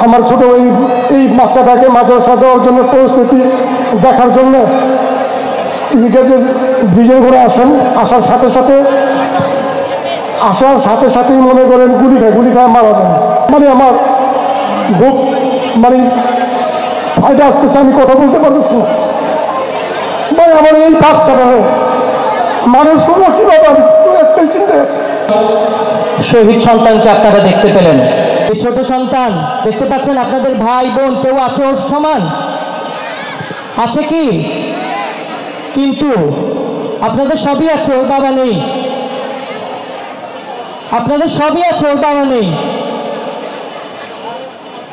আমার ছোট এই বাচ্চাটাকে মাদ্রাসা দেওয়ার জন্য পরিস্থিতি দেখার জন্য এদিকে যে ব্রিজের ঘরে আসার সাথে সাথেই মনে করেন গুলি খায় মারা যান। মানে আমার বুক মানে ফাইটে আসতেছে, আমি কথা বলতে পারতেছি না ভাই। আমার এই বাচ্চাটা মানুষ করবো কিভাবে, একটাই চিন্তা আছে। শহীদ সন্তানকে আপনারা দেখতে পেলেন, এই ছোট সন্তান দেখতে পাচ্ছেন। আপনাদের ভাই বোন কেউ আছে ওর সমান? আছে কি? কিন্তু আপনাদের সবই আছে, ওর বাবা নেই। আপনাদের সবই আছে, ওর বাবা নেই।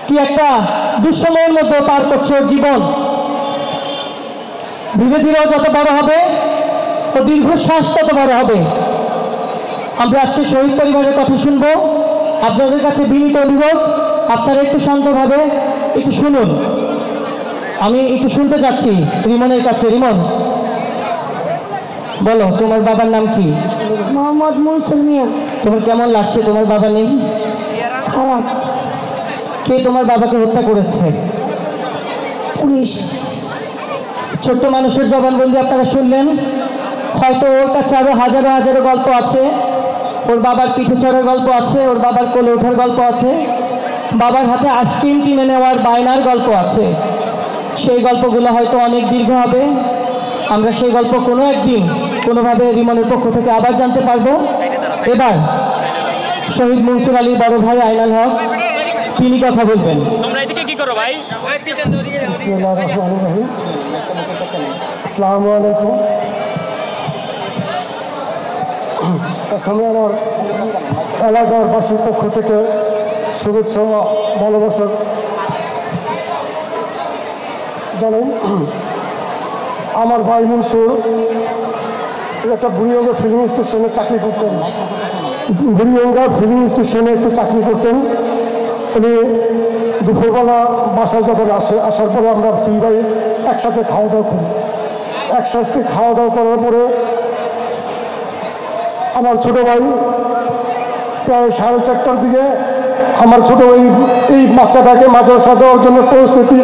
কি একটা দুঃসময়ের মধ্যে পার করছে ওর জীবন। ধীরে ধীরে যত বড় হবে ও দীর্ঘশ্বাস তত বড় হবে। আমরা আজকে শহীদ পরিবারের কথা শুনবো। আপনাদের কাছে বিনীত অনুরোধ, আপনারা একটু শান্তভাবে একটু শুনুন। আমি একটু শুনতে চাচ্ছি রিমনের কাছে। রিমন, বলো তোমার বাবার নাম কি? মোহাম্মদ মনসুর মিয়া। তোমার কেমন লাগছে তোমার বাবা নেই? খারাপ। কে তোমার বাবাকে হত্যা করেছে? পুলিশ। ছোট্ট মানুষের জবানবন্দি আপনারা শুনলেন। হয়তো ওর কাছে আরো হাজারো হাজারো গল্প আছে। ওর বাবার পিঠে চড়ার গল্প আছে, ওর বাবার কোলে ওঠার গল্প আছে, বাবার হাতে আইসক্রিম কিনে নেওয়ার বায়নার গল্প আছে। সেই গল্পগুলো হয়তো অনেক দীর্ঘ হবে। আমরা সেই গল্প কোনো একদিন কোনোভাবে রিমনের পক্ষ থেকে আবার জানতে পারবো। এবার শহীদ মনসুর আলীর বড় ভাই আইনাল হক, তিনি কথা বলবেন। আসসালামু আলাইকুম। প্রথমে আমার এলাকাবাসীর পক্ষ থেকে শুভেচ্ছা ভালোবাসা জানাই। আমার ভাই মনসুর একটা বুড়িগঙ্গা ফিলিং স্টেশনে চাকরি করতেন। বুড়িগঙ্গা ফিলিং স্টেশনে একটু চাকরি করতেন উনি। দুপুরবেলা বাসায় যখন আসার পরে আমরা দুই ভাই একসাথে খাওয়া দাওয়া করি। একসাথে খাওয়া দাওয়া করার পরে আমার ছোট ভাই প্রায় 4:30টার দিকে আমার ছোট এই বাচ্চাটাকে মাদ্রাসা দেওয়ার জন্য পরিস্থিতি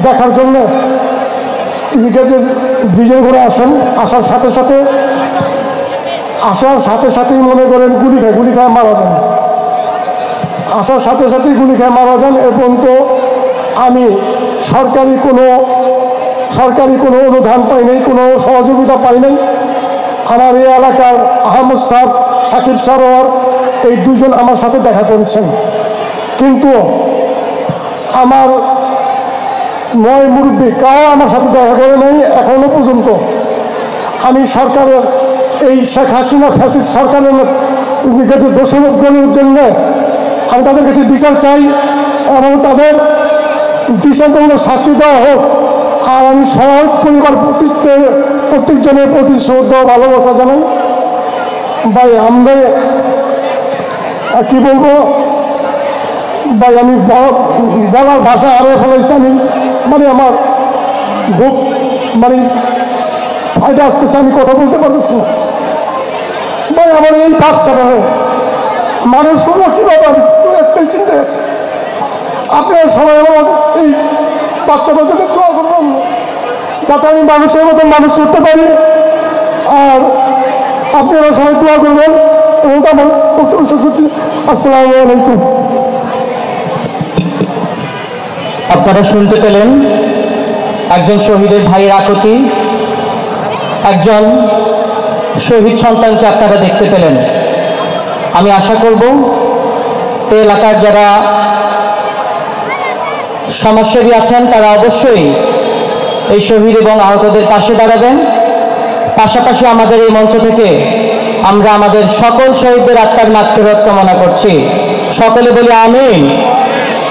দেখার জন্য এদিকে যে ব্রিজের ঘরে আসার সাথে সাথেই মনে করেন গুলি খায় মারা যান। আসার সাথে সাথেই গুলি খায় মারা যান। এবং তো আমি সরকারি কোনো অনুদান পাই নাই, কোনো সহযোগিতা পাই নাই। আমার এই এলাকার আহমদ স্যার, সাকিব স্যার এই দুজন আমার সাথে দেখা করেছেন, কিন্তু আমার 9 মুরব্বী কাও আমার সাথে দেখা করে নাই এখনো পর্যন্ত। আমি সরকারের এই শেখ হাসিনা ফ্যাসিস্ট সরকারের কাছে দোষারোপের জন্য আমি তাদের কাছে বিচার চাই এবং তাদের দৃষ্টান্তমূলক শাস্তি দেওয়া হোক। আর আমি শহীদ পরিবার প্রত্যেকজনের প্রতি শ্রদ্ধা ভালোবাসা জানাই। ভাই আমরা কি বলবো ভাই, আমি বলার ভাষা হারিয়ে ফেলাইছি। আমি মানে আমার বুক মানে ফাইটে আসতেছে, আমি কথা বলতে পারতেছি না ভাই। আমার এই বাচ্চাটা মানুষ করবো কিভাবে, আমি একটাই চিন্তা আছে। আপনারা সবাই আমার এই বাচ্চাটার জন্য দোয়া করবেন যাতে আমি মানুষের মতো মানুষ করতে পারি। আর আপনারা সবাই দোয়া করবেন এবং আমার বক্তব্য শেষ করছি। আসসালামু আলাইকুম। আপনারা শুনতে পেলেন একজন শহীদের ভাইয়ের আকুতি, একজন শহীদ সন্তানকে আপনারা দেখতে পেলেন। আমি আশা করব এই এলাকার যারা সমাজসেবী আছেন তারা অবশ্যই এই শহীদ এবং আহতদের পাশে দাঁড়াবেন। পাশাপাশি আমাদের এই মঞ্চ থেকে আমরা আমাদের সকল শহীদদের আত্মার মাগফিরাত কামনা করছি। সকলে বলি আমিন।